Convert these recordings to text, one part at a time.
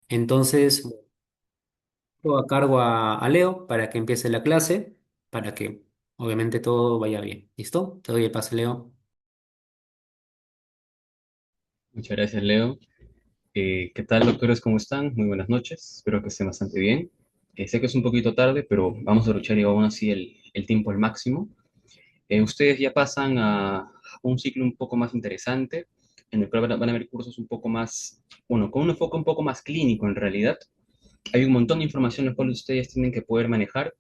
Entonces, pongo a cargo a Leo para que empiece la clase, para que obviamente todo vaya bien. ¿Listo? Te doy el pase, Leo. Muchas gracias, Leo. ¿Qué tal, doctores? ¿Cómo están? Muy buenas noches. Espero que estén bastante bien. Sé que es un poquito tarde, pero vamos a luchar y aún así el tiempo al máximo. Ustedes ya pasan a un ciclo un poco más interesante, en el cual van a haber cursos un poco más, bueno, con un enfoque un poco más clínico en realidad. Hay un montón de información la cual ustedes tienen que poder manejar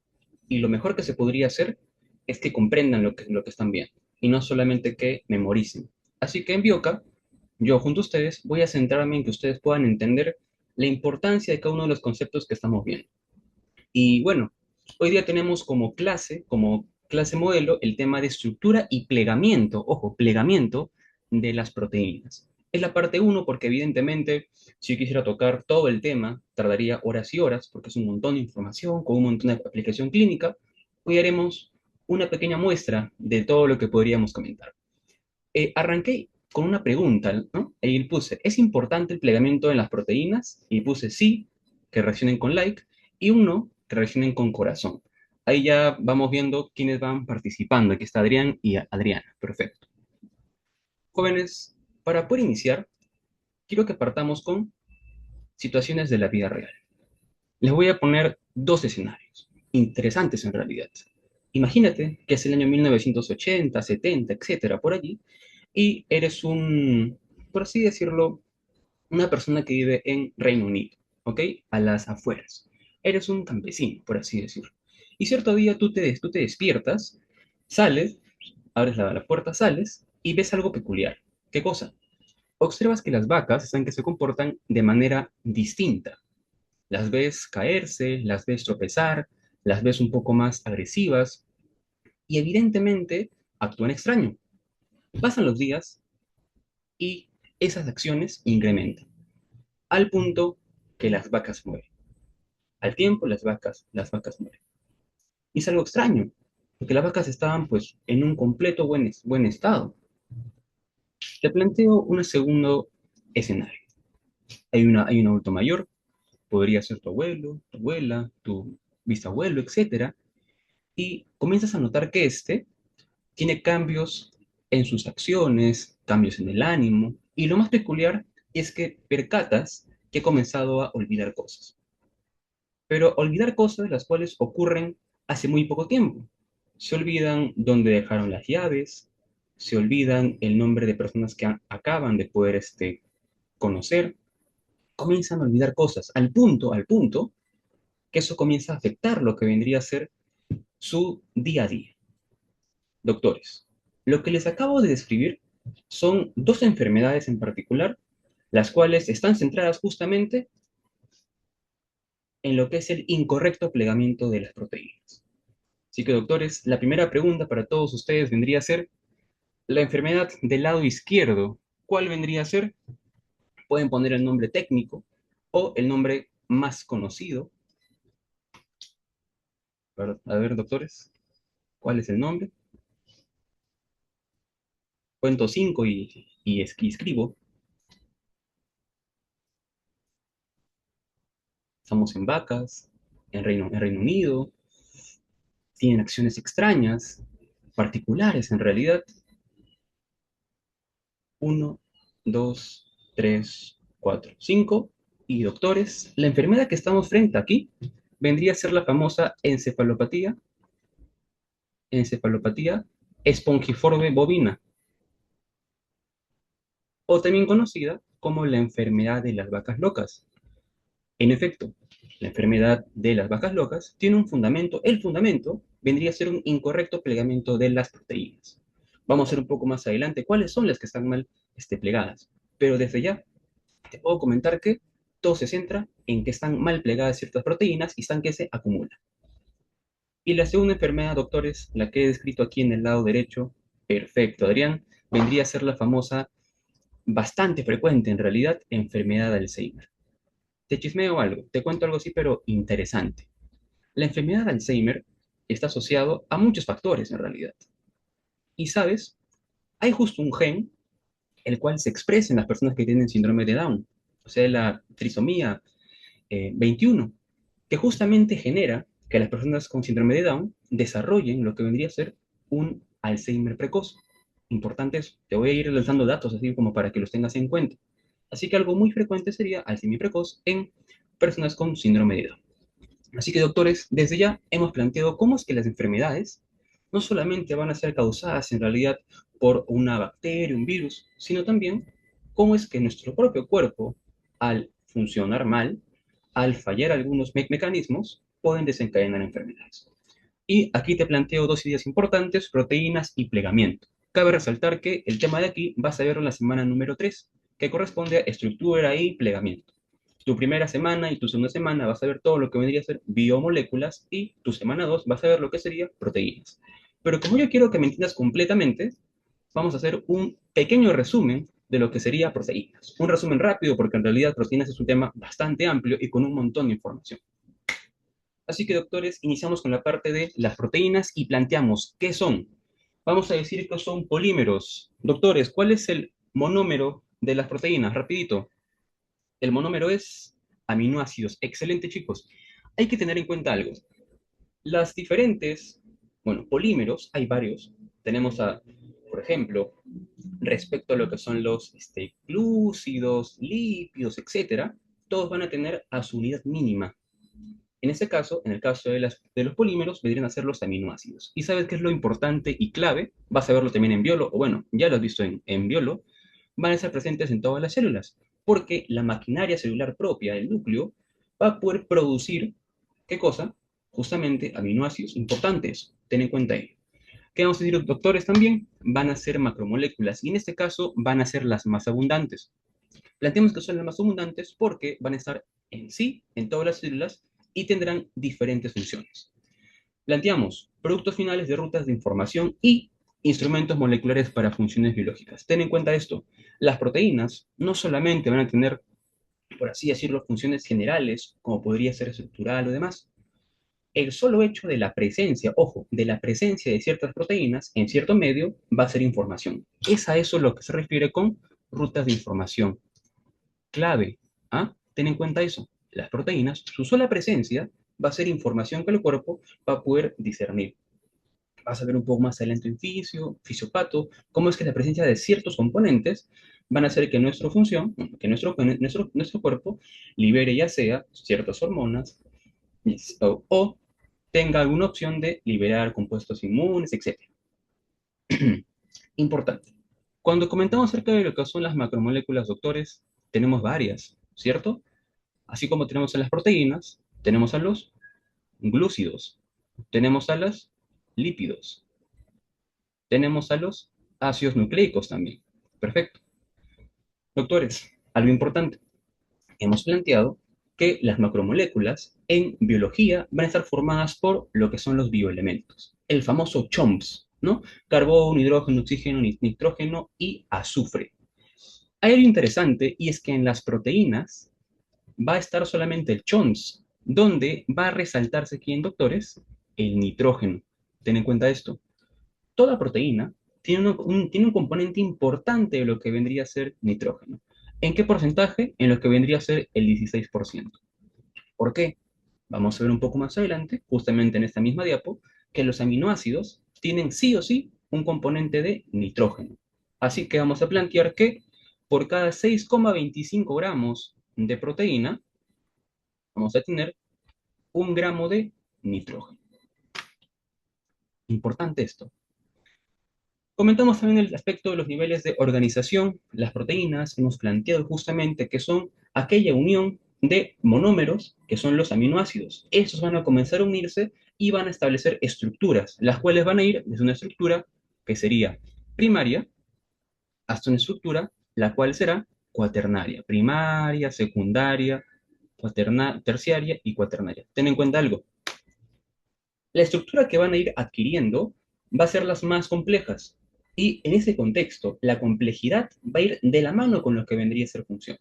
y lo mejor que se podría hacer es que comprendan lo que están viendo y no solamente que memoricen. Así que en Bioca, yo junto a ustedes voy a centrarme en que ustedes puedan entender la importancia de cada uno de los conceptos que estamos viendo. Y bueno, hoy día tenemos como clase modelo, el tema de estructura y plegamiento, ojo, plegamiento de las proteínas. Es la parte uno porque evidentemente si yo quisiera tocar todo el tema, tardaría horas y horas porque es un montón de información con un montón de aplicación clínica. Hoy haremos una pequeña muestra de todo lo que podríamos comentar. Arranqué con una pregunta, ¿no? Ahí puse, ¿es importante el plegamiento en las proteínas? Y puse sí, que reaccionen con like, y un no, que reaccionen con corazón. Ahí ya vamos viendo quiénes van participando. Aquí está Adrián y Adriana. Perfecto. Jóvenes, para poder iniciar, quiero que partamos con situaciones de la vida real. Les voy a poner dos escenarios, interesantes en realidad. Imagínate que es el año 1980, 70, etcétera, por allí, y eres por así decirlo, una persona que vive en Reino Unido, ¿ok? A las afueras. Eres un campesino, por así decirlo. Y cierto día tú te despiertas, sales, abres la puerta, sales y ves algo peculiar. ¿Qué cosa? Observas que las vacas están que se comportan de manera distinta. Las ves caerse, las ves tropezar, las ves un poco más agresivas y evidentemente actúan extraño. Pasan los días y esas acciones incrementan, al punto que las vacas mueren. Al tiempo, las vacas mueren. Y es algo extraño, porque las vacas estaban pues en un completo buen estado. Te planteo un segundo escenario. Hay un adulto mayor, podría ser tu abuelo, tu abuela, tu bisabuelo, etcétera, y comienzas a notar que este tiene cambios en sus acciones, cambios en el ánimo, y lo más peculiar es que percatas que ha comenzado a olvidar cosas. Pero olvidar cosas las cuales ocurren hace muy poco tiempo. Se olvidan dónde dejaron las llaves, se olvidan el nombre de personas que acaban de poder conocer, comienzan a olvidar cosas al punto que eso comienza a afectar lo que vendría a ser su día a día. Doctores, lo que les acabo de describir son dos enfermedades en particular, las cuales están centradas justamente en lo que es el incorrecto plegamiento de las proteínas. Así que, doctores, la primera pregunta para todos ustedes vendría a ser, la enfermedad del lado izquierdo, ¿cuál vendría a ser? Pueden poner el nombre técnico o el nombre más conocido. A ver, doctores, ¿cuál es el nombre? Cuento 5 y escribo. Estamos en vacas, en Reino Unido, tienen acciones extrañas, particulares en realidad. Uno, 2, 3, 4, 5. Y doctores, la enfermedad que estamos frente aquí vendría a ser la famosa encefalopatía espongiforme bovina, o también conocida como la enfermedad de las vacas locas. En efecto, la enfermedad de las vacas locas tiene un fundamento. El fundamento vendría a ser un incorrecto plegamiento de las proteínas. Vamos a ver un poco más adelante cuáles son las que están mal plegadas. Pero desde ya te puedo comentar que todo se centra en que están mal plegadas ciertas proteínas y están que se acumulan. Y la segunda enfermedad, doctores, la que he descrito aquí en el lado derecho, perfecto, Adrián, vendría a ser la famosa, bastante frecuente en realidad, enfermedad de Alzheimer. Te chismeo algo, te cuento algo así, pero interesante. La enfermedad de Alzheimer está asociado a muchos factores en realidad. Y sabes, hay justo un gen el cual se expresa en las personas que tienen síndrome de Down, o sea, la trisomía. XXI, que justamente genera que las personas con síndrome de Down desarrollen lo que vendría a ser un Alzheimer precoz. Importante eso. Te voy a ir lanzando datos así como para que los tengas en cuenta. Así que algo muy frecuente sería Alzheimer precoz en personas con síndrome de Down. Así que, doctores, desde ya hemos planteado cómo es que las enfermedades no solamente van a ser causadas en realidad por una bacteria, un virus, sino también cómo es que nuestro propio cuerpo, al funcionar mal, al fallar algunos mecanismos, pueden desencadenar enfermedades. Y aquí te planteo dos ideas importantes, proteínas y plegamiento. Cabe resaltar que el tema de aquí vas a verlo en la semana número 3, que corresponde a estructura y plegamiento. Tu primera semana y tu segunda semana vas a ver todo lo que vendría a ser biomoléculas y tu semana 2 vas a ver lo que sería proteínas. Pero como yo quiero que me entiendas completamente, vamos a hacer un pequeño resumen de lo que sería proteínas. Un resumen rápido porque en realidad proteínas es un tema bastante amplio y con un montón de información. Así que, doctores, iniciamos con la parte de las proteínas y planteamos qué son. Vamos a decir que son polímeros. Doctores, ¿cuál es el monómero de las proteínas? Rapidito. El monómero es aminoácidos. Excelente, chicos. Hay que tener en cuenta algo. Las diferentes, bueno, polímeros, hay varios. Tenemos por ejemplo, respecto a lo que son los glúcidos, lípidos, etcétera, todos van a tener a su unidad mínima. En este caso, en el caso de los polímeros, vendrían a ser los aminoácidos. ¿Y sabes qué es lo importante y clave? Vas a verlo también en biolo, o bueno, ya lo has visto en biolo, van a estar presentes en todas las células, porque la maquinaria celular propia, el núcleo, va a poder producir, ¿qué cosa? Justamente aminoácidos importantes. Ten en cuenta ello. ¿Qué vamos a decir los doctores también? Van a ser macromoléculas, y en este caso van a ser las más abundantes. Planteamos que son las más abundantes porque van a estar en sí, en todas las células, y tendrán diferentes funciones. Planteamos productos finales de rutas de información y instrumentos moleculares para funciones biológicas. Ten en cuenta esto, las proteínas no solamente van a tener, por así decirlo, funciones generales, como podría ser estructural o demás. El solo hecho de la presencia, ojo, de la presencia de ciertas proteínas en cierto medio va a ser información. Es a eso lo que se refiere con rutas de información clave. ¿Ah? Ten en cuenta eso. Las proteínas, su sola presencia va a ser información que el cuerpo va a poder discernir. Vas a ver un poco más adelante en fisiopato, cómo es que la presencia de ciertos componentes van a hacer que nuestra función, que nuestro cuerpo libere ya sea ciertas hormonas o tenga alguna opción de liberar compuestos inmunes, etc. Importante. Cuando comentamos acerca de lo que son las macromoléculas, doctores, tenemos varias, ¿cierto? Así como tenemos a las proteínas, tenemos a los glúcidos, tenemos a los lípidos, tenemos a los ácidos nucleicos también. Perfecto. Doctores, algo importante. Hemos planteado que las macromoléculas en biología van a estar formadas por lo que son los bioelementos. El famoso CHOMPS, ¿no? Carbono, hidrógeno, oxígeno, nitrógeno y azufre. Hay algo interesante y es que en las proteínas va a estar solamente el CHONS, donde va a resaltarse aquí en doctores el nitrógeno. Ten en cuenta esto. Toda proteína tiene un componente importante de lo que vendría a ser nitrógeno. ¿En qué porcentaje? En lo que vendría a ser el 16%. ¿Por qué? Vamos a ver un poco más adelante, justamente en esta misma diapo, que los aminoácidos tienen sí o sí un componente de nitrógeno. Así que vamos a plantear que por cada 6,25 gramos de proteína, vamos a tener 1 gramo de nitrógeno. Importante esto. Comentamos también el aspecto de los niveles de organización. Las proteínas hemos planteado justamente que son aquella unión de monómeros, que son los aminoácidos. Estos van a comenzar a unirse y van a establecer estructuras, las cuales van a ir desde una estructura que sería primaria hasta una estructura la cual será cuaternaria, primaria, secundaria, terciaria y cuaternaria. Ten en cuenta algo, la estructura que van a ir adquiriendo va a ser las más complejas. Y en ese contexto, la complejidad va a ir de la mano con lo que vendría a ser función.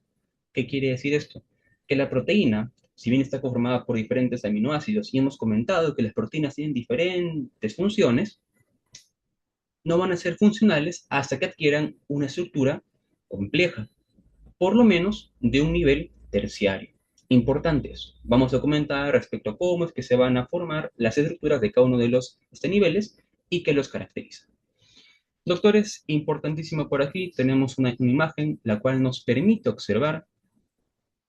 ¿Qué quiere decir esto? Que la proteína, si bien está conformada por diferentes aminoácidos y hemos comentado que las proteínas tienen diferentes funciones, no van a ser funcionales hasta que adquieran una estructura compleja, por lo menos de un nivel terciario. Importante eso. Vamos a comentar respecto a cómo es que se van a formar las estructuras de cada uno de los niveles y qué los caracteriza. Doctores, importantísimo por aquí, tenemos una imagen la cual nos permite observar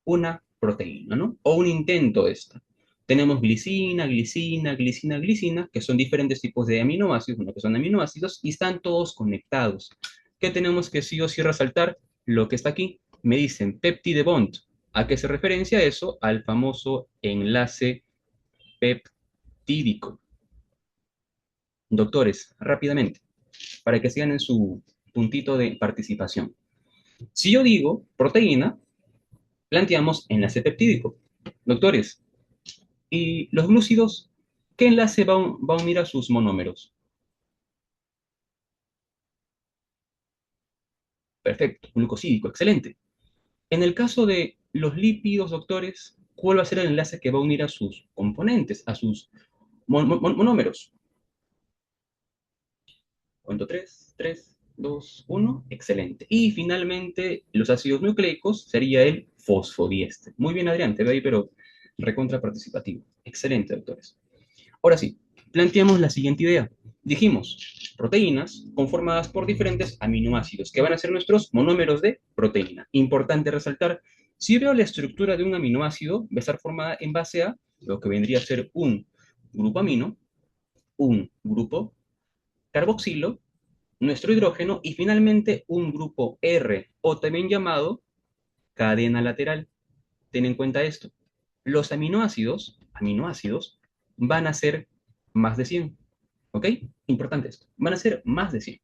una proteína, ¿no? O un intento de esta. Tenemos glicina, glicina, glicina, glicina, que son diferentes tipos de aminoácidos, bueno, que son aminoácidos, y están todos conectados. ¿Qué tenemos que sí o sí resaltar? Lo que está aquí. Me dicen peptide bond. ¿A qué se referencia eso? Al famoso enlace peptídico. Doctores, rápidamente, para que sigan en su puntito de participación. Si yo digo proteína, planteamos enlace peptídico. Doctores, ¿y los glúcidos? ¿Qué enlace va a unir a sus monómeros? Perfecto, glucosídico, excelente. En el caso de los lípidos, doctores, ¿cuál va a ser el enlace que va a unir a sus componentes, a sus monómeros? Cuento 3, 3, 2, 1, excelente. Y finalmente, los ácidos nucleicos sería el fosfodiéster. Muy bien, Adrián, te veo ahí, pero recontra participativo. Excelente, doctores. Ahora sí, planteamos la siguiente idea. Dijimos, proteínas conformadas por diferentes aminoácidos, que van a ser nuestros monómeros de proteína. Importante resaltar, si veo la estructura de un aminoácido, va a estar formada en base a lo que vendría a ser un grupo amino, un grupo carboxilo, nuestro hidrógeno y finalmente un grupo R, o también llamado cadena lateral. Ten en cuenta esto. Los aminoácidos van a ser más de 100. ¿Ok? Importante esto. Van a ser más de 100.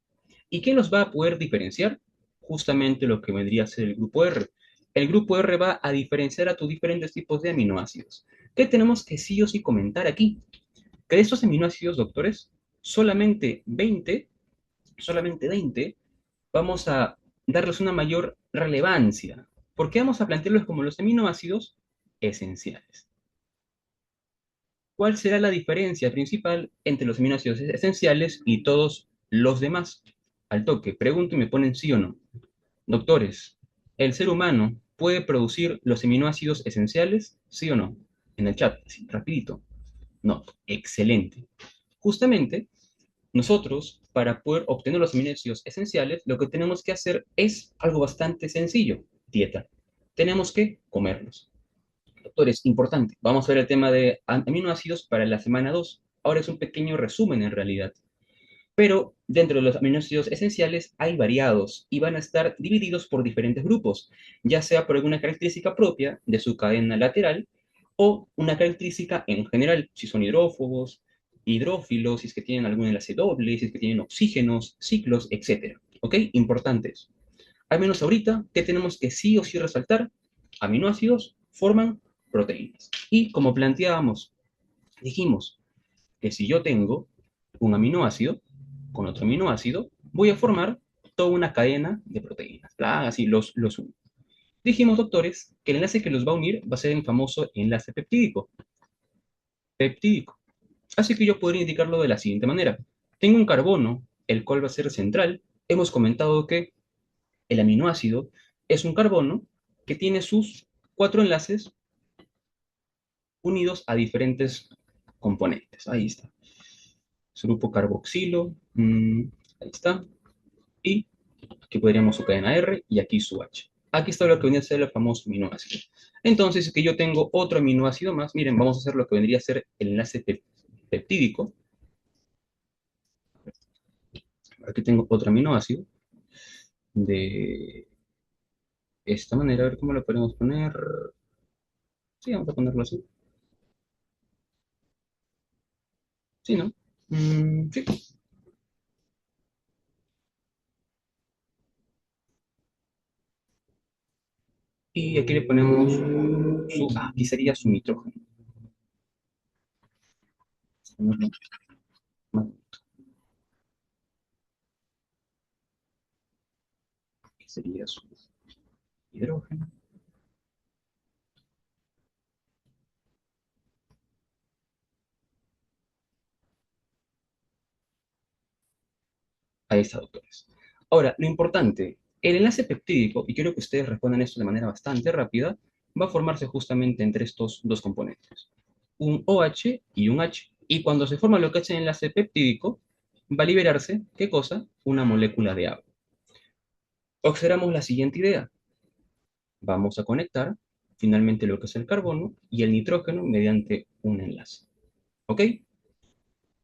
¿Y qué los va a poder diferenciar? Justamente lo que vendría a ser el grupo R. El grupo R va a diferenciar a tus diferentes tipos de aminoácidos. ¿Qué tenemos que sí o sí comentar aquí? Que de estos aminoácidos, doctores, solamente 20 vamos a darles una mayor relevancia, porque vamos a plantearlos como los aminoácidos esenciales. ¿Cuál será la diferencia principal entre los aminoácidos esenciales y todos los demás? Al toque, pregunto y me ponen sí o no. Doctores, ¿el ser humano puede producir los aminoácidos esenciales? ¿Sí o no? En el chat, así, rapidito. No, excelente. Justamente, nosotros, para poder obtener los aminoácidos esenciales, lo que tenemos que hacer es algo bastante sencillo, dieta. Tenemos que comerlos. Doctores, importante. Vamos a ver el tema de aminoácidos para la semana 2. Ahora es un pequeño resumen en realidad. Pero dentro de los aminoácidos esenciales hay variados y van a estar divididos por diferentes grupos, ya sea por alguna característica propia de su cadena lateral o una característica en general, si son hidrófobos, hidrófilos, si es que tienen algún enlace doble, si es que tienen oxígenos, ciclos, etcétera. ¿Ok? Importantes. Al menos ahorita, ¿qué tenemos que sí o sí resaltar? Aminoácidos forman proteínas. Y como planteábamos, dijimos que si yo tengo un aminoácido con otro aminoácido, voy a formar toda una cadena de proteínas. Así los uno. Dijimos, doctores, que el enlace que los va a unir va a ser el famoso enlace peptídico. Peptídico. Así que yo podría indicarlo de la siguiente manera. Tengo un carbono, el cual va a ser central. Hemos comentado que el aminoácido es un carbono que tiene sus cuatro enlaces unidos a diferentes componentes. Ahí está. Su grupo carboxilo, ahí está. Y aquí podríamos su cadena R y aquí su H. Aquí está lo que vendría a ser el famoso aminoácido. Entonces, si que yo tengo otro aminoácido más, miren, vamos a hacer lo que vendría a ser el enlace peptídico. Aquí tengo otro aminoácido de esta manera. A ver cómo lo podemos poner. Sí, vamos a ponerlo así. Sí, ¿no? Sí. Y aquí le ponemos aquí sería su nitrógeno. Ponerlo más- Aquí sería su hidrógeno. Ahí está, doctores. Ahora, lo importante, el enlace peptídico, y quiero que ustedes respondan esto de manera bastante rápida, va a formarse justamente entre estos dos componentes, un OH y un H. Y cuando se forma lo que es el enlace peptídico, va a liberarse, ¿qué cosa? Una molécula de agua. Observamos la siguiente idea. Vamos a conectar finalmente lo que es el carbono y el nitrógeno mediante un enlace. ¿Ok?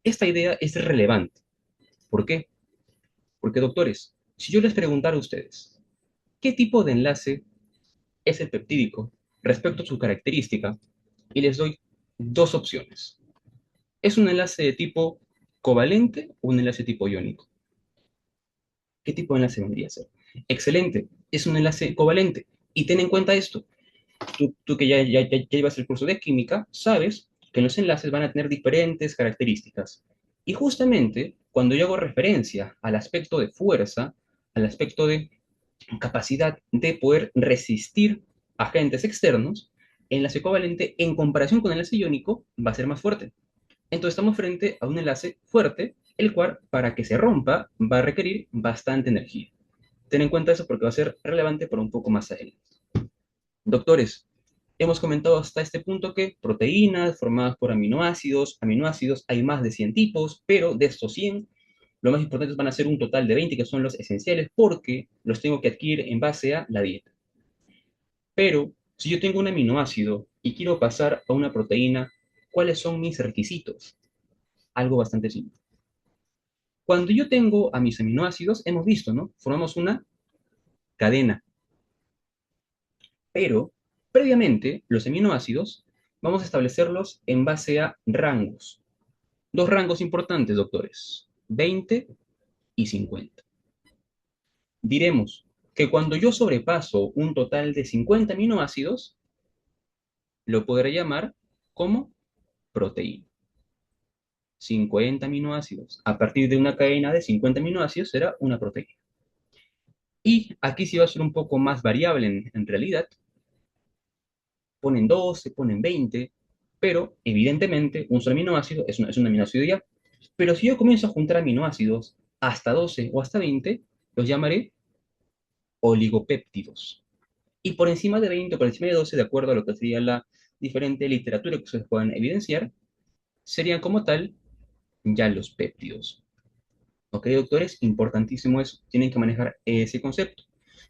Esta idea es relevante. ¿Por qué? Porque, doctores, si yo les preguntara a ustedes, ¿qué tipo de enlace es el peptídico respecto a su característica? Y les doy dos opciones. ¿Es un enlace de tipo covalente o un enlace tipo iónico? ¿Qué tipo de enlace vendría a ser? Excelente, es un enlace covalente. Y ten en cuenta esto, tú que ya llevas el curso de química, sabes que los enlaces van a tener diferentes características. Y justamente cuando yo hago referencia al aspecto de fuerza, al aspecto de capacidad de poder resistir agentes externos, el enlace covalente en comparación con el enlace iónico va a ser más fuerte. Entonces estamos frente a un enlace fuerte, el cual para que se rompa va a requerir bastante energía. Ten en cuenta eso porque va a ser relevante para un poco más adelante. Doctores, hemos comentado hasta este punto que proteínas formadas por aminoácidos, hay más de 100 tipos, pero de estos 100, lo más importantes van a ser un total de 20 que son los esenciales porque los tengo que adquirir en base a la dieta. Pero si yo tengo un aminoácido y quiero pasar a una proteína, ¿cuáles son mis requisitos? Algo bastante simple. Cuando yo tengo a mis aminoácidos, hemos visto, ¿no? Formamos una cadena, pero previamente los aminoácidos vamos a establecerlos en base a rangos. Dos rangos importantes, doctores, 20 y 50. Diremos que cuando yo sobrepaso un total de 50 aminoácidos, lo podré llamar como proteína. 50 aminoácidos. A partir de una cadena de 50 aminoácidos será una proteína. Y aquí sí va a ser un poco más variable en realidad. Ponen 12, ponen 20, pero evidentemente un solo aminoácido es un aminoácido ya. Pero si yo comienzo a juntar aminoácidos hasta 12 o hasta 20, los llamaré oligopéptidos. Y por encima de 20 o por encima de 12, de acuerdo a lo que sería la diferente literatura que ustedes puedan evidenciar, serían como tal ya los péptidos. ¿Ok, doctores? Importantísimo eso. Tienen que manejar ese concepto.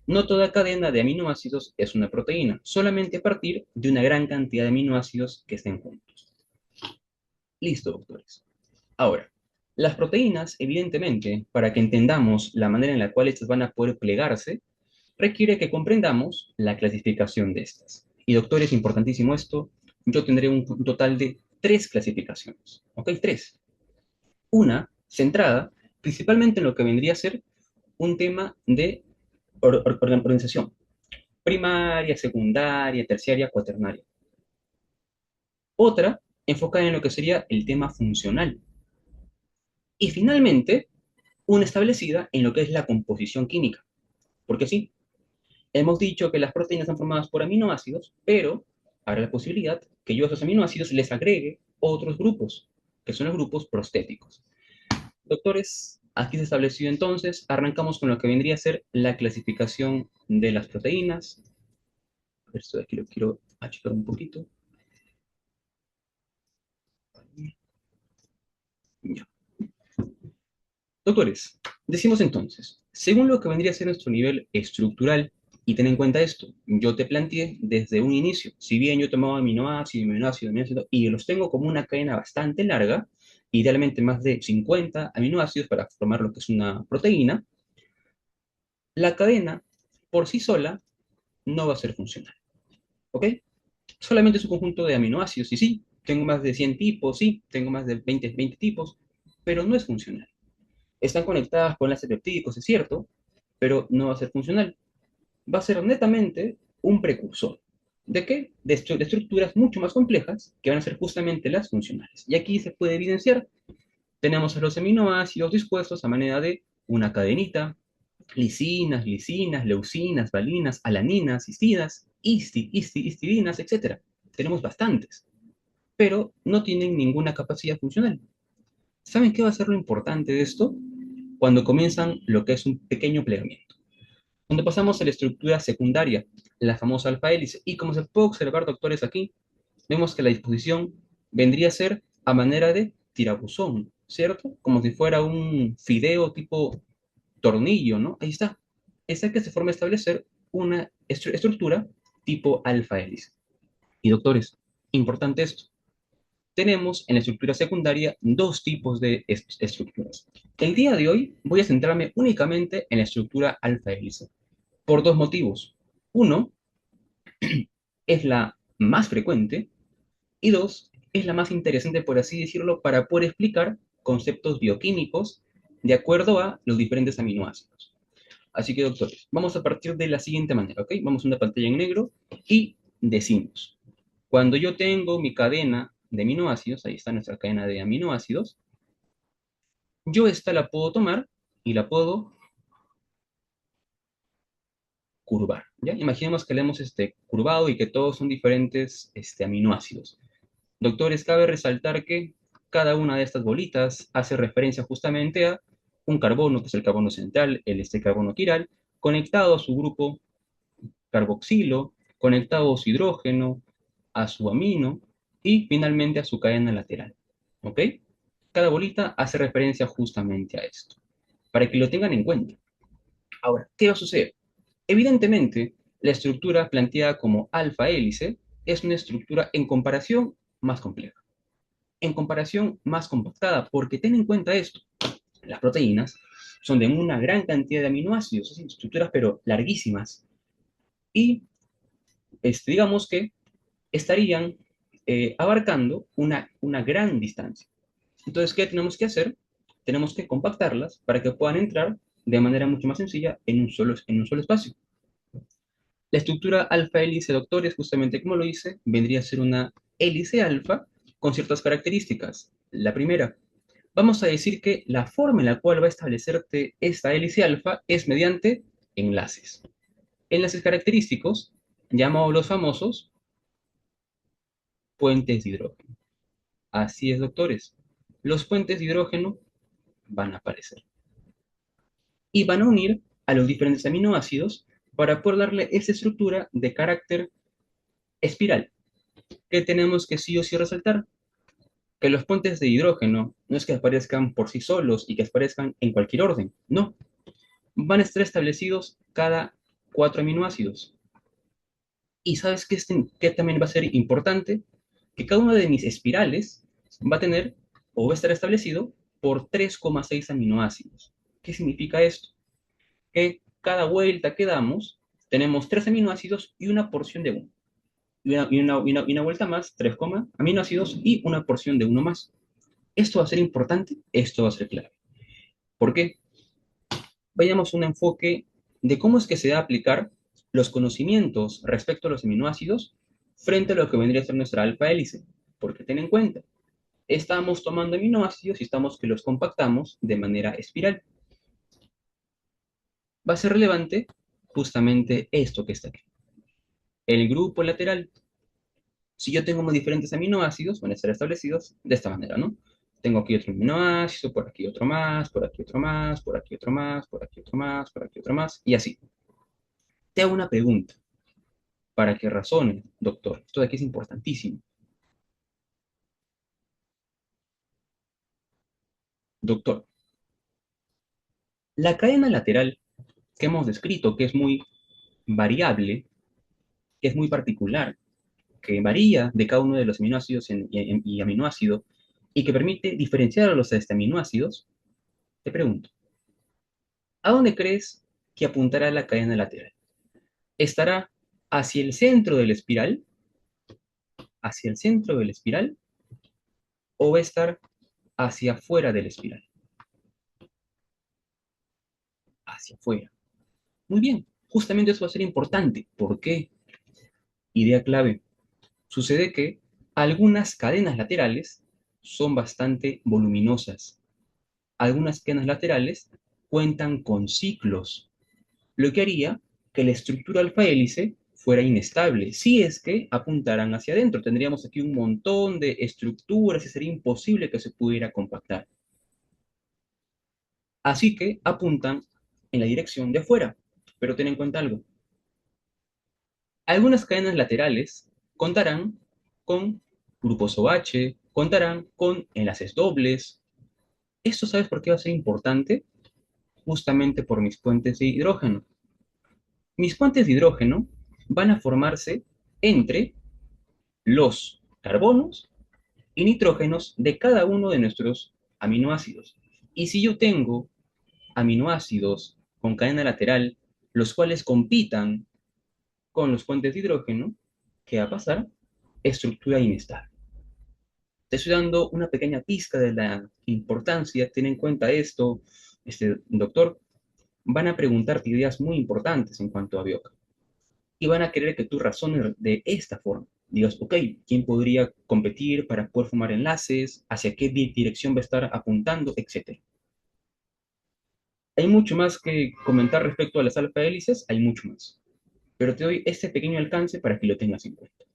No toda cadena de aminoácidos es una proteína, solamente a partir de una gran cantidad de aminoácidos que estén juntos. Listo, doctores. Ahora, las proteínas, evidentemente, para que entendamos la manera en la cual estas van a poder plegarse, requiere que comprendamos la clasificación de estas. Y doctores, importantísimo esto, yo tendré un total de tres clasificaciones. ¿Ok? Tres. Una centrada principalmente en lo que vendría a ser un tema de organización, primaria, secundaria, terciaria, cuaternaria. Otra enfocada en lo que sería el tema funcional. Y finalmente, una establecida en lo que es la composición química. Porque sí, hemos dicho que las proteínas son formadas por aminoácidos, pero habrá la posibilidad que yo a esos aminoácidos les agregue otros grupos, que son los grupos prostéticos. Doctores, aquí se estableció entonces, arrancamos con lo que vendría a ser la clasificación de las proteínas. A ver, esto de aquí lo quiero achicar un poquito. Ya. Doctores, decimos entonces, según lo que vendría a ser nuestro nivel estructural, y ten en cuenta esto, yo te planteé desde un inicio, si bien yo tomaba aminoácido, aminoácido, aminoácido, y los tengo como una cadena bastante larga, idealmente más de 50 aminoácidos para formar lo que es una proteína, la cadena por sí sola no va a ser funcional. ¿Ok? Solamente es un conjunto de aminoácidos, y sí, tengo más de 100 tipos, sí, tengo más de 20 tipos, pero no es funcional. Están conectadas con enlaces peptídicos, es cierto, pero no va a ser funcional. Va a ser netamente un precursor. ¿De qué? De estructuras mucho más complejas que van a ser justamente las funcionales. Y aquí se puede evidenciar, tenemos a los aminoácidos dispuestos a manera de una cadenita, lisinas, leucinas, valinas, alaninas, cistidas, histidinas, etcétera. Tenemos bastantes, pero no tienen ninguna capacidad funcional. ¿Saben qué va a ser lo importante de esto? Cuando comienzan lo que es un pequeño plegamiento. Cuando pasamos a la estructura secundaria, la famosa alfa hélice, y como se puede observar, doctores, aquí, vemos que la disposición vendría a ser a manera de tirabuzón, ¿cierto? Como si fuera un fideo tipo tornillo, ¿no? Ahí está. Esa que se forma a establecer una estructura tipo alfa hélice. Y doctores, importante esto, tenemos en la estructura secundaria dos tipos de estructuras. El día de hoy voy a centrarme únicamente en la estructura alfa hélice, por dos motivos. Uno, es la más frecuente y dos, es la más interesante, por así decirlo, para poder explicar conceptos bioquímicos de acuerdo a los diferentes aminoácidos. Así que, doctores, vamos a partir de la siguiente manera, ¿ok? Vamos a una pantalla en negro y decimos, cuando yo tengo mi cadena de aminoácidos, ahí está nuestra cadena de aminoácidos, yo esta la puedo tomar y la puedo curvar, ¿ya? Imaginemos que le hemos curvado y que todos son diferentes aminoácidos. Doctores, cabe resaltar que cada una de estas bolitas hace referencia justamente a un carbono, que es el carbono central, el carbono quiral, conectado a su grupo carboxilo, conectado a su hidrógeno, a su amino y finalmente a su cadena lateral. ¿Ok? Cada bolita hace referencia justamente a esto, para que lo tengan en cuenta. Ahora, ¿qué va a suceder? Evidentemente, la estructura planteada como alfa hélice es una estructura en comparación más compleja, en comparación más compactada, porque ten en cuenta esto, las proteínas son de una gran cantidad de aminoácidos, así, estructuras pero larguísimas, y digamos que estarían abarcando una gran distancia. Entonces, ¿qué tenemos que hacer? Tenemos que compactarlas para que puedan entrar de manera mucho más sencilla en un solo espacio. La estructura alfa hélice, doctores, justamente como lo hice, vendría a ser una hélice alfa con ciertas características. La primera, vamos a decir que la forma en la cual va a establecerte esta hélice alfa es mediante enlaces. Enlaces característicos, llamados los famosos puentes de hidrógeno. Así es, doctores. Los puentes de hidrógeno van a aparecer y van a unir a los diferentes aminoácidos para poder darle esa estructura de carácter espiral. ¿Qué tenemos que sí o sí resaltar? Que los puentes de hidrógeno no es que aparezcan por sí solos y que aparezcan en cualquier orden, no. Van a estar establecidos cada cuatro aminoácidos. Y sabes que, que también va a ser importante, que cada una de mis espirales va a tener o va a estar establecido por 3,6 aminoácidos. ¿Qué significa esto? Que cada vuelta que damos tenemos 3 aminoácidos y una porción de uno. Y una vuelta más, 3, aminoácidos y una porción de uno más. Esto va a ser importante, esto va a ser clave. ¿Por qué? Vayamos a un enfoque de cómo es que se va a aplicar los conocimientos respecto a los aminoácidos frente a lo que vendría a ser nuestra alfa hélice. Porque ten en cuenta, estamos tomando aminoácidos y estamos que los compactamos de manera espiral. Va a ser relevante justamente esto que está aquí. El grupo lateral. Si yo tengo muy diferentes aminoácidos, van a estar establecidos de esta manera, ¿no? Tengo aquí otro aminoácido, por aquí otro más, por aquí otro más, por aquí otro más, por aquí otro más, por aquí otro más, y así. Te hago una pregunta para que razone, doctor. Esto de aquí es importantísimo. Doctor, la cadena lateral que hemos descrito, que es muy variable, que es muy particular, que varía de cada uno de los aminoácidos y aminoácido, y que permite diferenciar a los aminoácidos, te pregunto, ¿a dónde crees que apuntará la cadena lateral? ¿Estará hacia el centro de la espiral, hacia el centro de la espiral, o va a estar hacia afuera de la espiral? Hacia afuera. Muy bien, justamente eso va a ser importante. ¿Por qué? Idea clave. Sucede que algunas cadenas laterales son bastante voluminosas. Algunas cadenas laterales cuentan con ciclos, lo que haría que la estructura alfa hélice fuera inestable. Si es que apuntaran hacia adentro, tendríamos aquí un montón de estructuras y sería imposible que se pudiera compactar. Así que apuntan en la dirección de afuera. Pero ten en cuenta algo. Algunas cadenas laterales contarán con grupos OH, contarán con enlaces dobles. ¿Esto sabes por qué va a ser importante? Justamente por mis puentes de hidrógeno. Mis puentes de hidrógeno van a formarse entre los carbonos y nitrógenos de cada uno de nuestros aminoácidos. Y si yo tengo aminoácidos con cadena lateral, los cuales compitan con los puentes de hidrógeno, ¿qué va a pasar? Estructura inestable. Te estoy dando una pequeña pizca de la importancia, ten en cuenta esto, doctor. Van a preguntarte ideas muy importantes en cuanto a bioca y van a querer que tú razones de esta forma. Digas, ok, ¿quién podría competir para poder formar enlaces? ¿Hacia qué dirección va a estar apuntando? Etcétera. Hay mucho más que comentar respecto a las alfa hélices, hay mucho más. Pero te doy este pequeño alcance para que lo tengas en cuenta.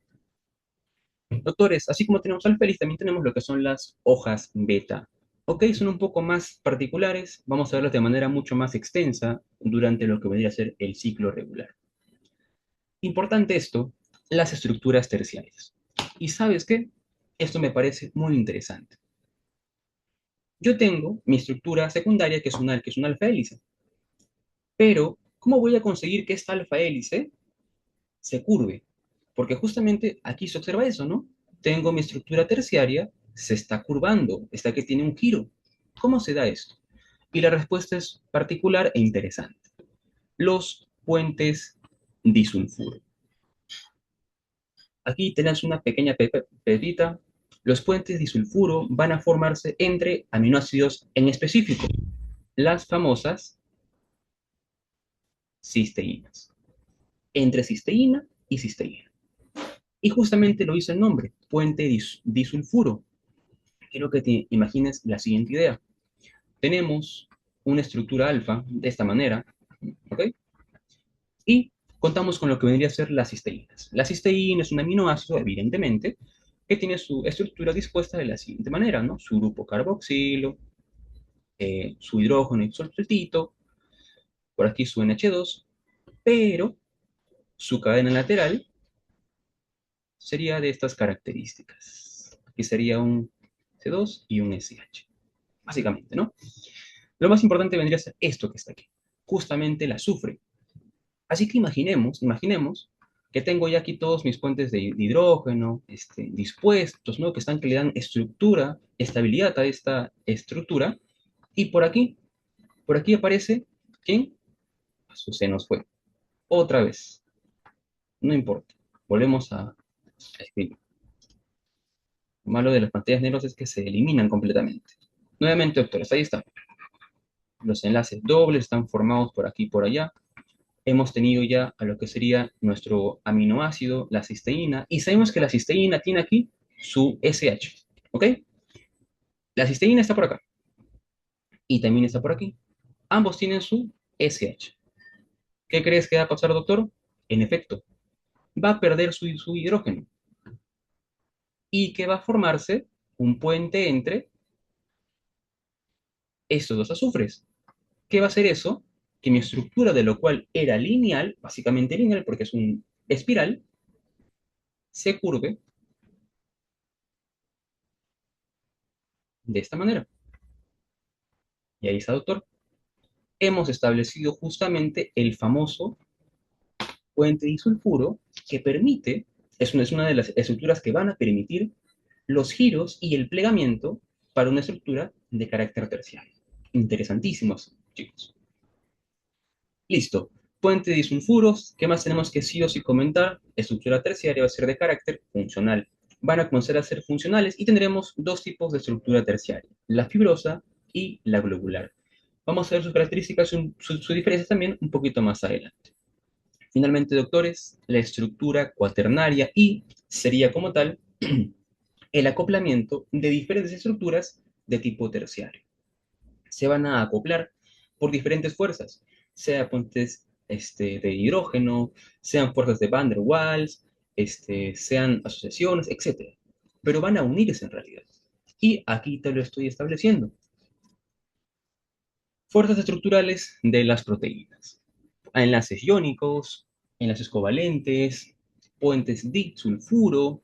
Doctores, así como tenemos alfa hélice, también tenemos lo que son las hojas beta. Ok, son un poco más particulares, vamos a verlas de manera mucho más extensa durante lo que vendría a ser el ciclo regular. Importante esto, las estructuras terciarias. ¿Y sabes qué? Esto me parece muy interesante. Yo tengo mi estructura secundaria, que es una alfa hélice, pero ¿cómo voy a conseguir que esta alfa hélice se curve? Porque justamente aquí se observa eso, ¿no? Tengo mi estructura terciaria, se está curvando, está que tiene un giro. ¿Cómo se da esto? Y la respuesta es particular e interesante. Los puentes disulfuro. Aquí tenés una pequeña pepita. Los puentes disulfuro van a formarse entre aminoácidos en específico, las famosas cisteínas, entre cisteína y cisteína. Y justamente lo dice el nombre, puente disulfuro. Quiero que te imagines la siguiente idea. Tenemos una estructura alfa de esta manera, ¿ok? Y contamos con lo que vendría a ser las cisteínas. La cisteína es un aminoácido, evidentemente, que tiene su estructura dispuesta de la siguiente manera, ¿no? Su grupo carboxilo, su hidrógeno y sulfitito, por aquí su NH2, pero su cadena lateral sería de estas características. Aquí sería un C2 y un SH, básicamente, ¿no? Lo más importante vendría a ser esto que está aquí, justamente el azufre. Así que imaginemos que tengo ya aquí todos mis puentes de hidrógeno dispuestos, ¿no? Que están que le dan estructura, estabilidad a esta estructura. Y por aquí aparece, ¿quién? Se nos fue. Otra vez. No importa. Volvemos a escribir. Lo malo de las pantallas negras es que se eliminan completamente. Nuevamente, doctores, ahí están. Los enlaces dobles están formados por aquí y por allá. Hemos tenido ya a lo que sería nuestro aminoácido, la cisteína, y sabemos que la cisteína tiene aquí su SH, ¿ok? La cisteína está por acá y también está por aquí. Ambos tienen su SH. ¿Qué crees que va a pasar, doctor? En efecto, va a perder su hidrógeno y que va a formarse un puente entre estos dos azufres. ¿Qué va a hacer eso? Que mi estructura, de lo cual era lineal, básicamente lineal porque es un espiral, se curve de esta manera. Y ahí está, doctor. Hemos establecido justamente el famoso puente disulfuro que permite, es una de las estructuras que van a permitir los giros y el plegamiento para una estructura de carácter terciario. Interesantísimos, chicos. Listo. Puente disulfuros. ¿Qué más tenemos que sí o sí comentar? Estructura terciaria va a ser de carácter funcional. Van a comenzar a ser funcionales y tendremos dos tipos de estructura terciaria, la fibrosa y la globular. Vamos a ver sus características, sus diferencias también un poquito más adelante. Finalmente, doctores, la estructura cuaternaria y sería como tal el acoplamiento de diferentes estructuras de tipo terciario. Se van a acoplar por diferentes fuerzas, sea puentes de hidrógeno, sean fuerzas de Van der Waals, sean asociaciones, etcétera. Pero van a unirse en realidad. Y aquí te lo estoy estableciendo. Fuerzas estructurales de las proteínas. a enlaces iónicos, enlaces covalentes, puentes disulfuro,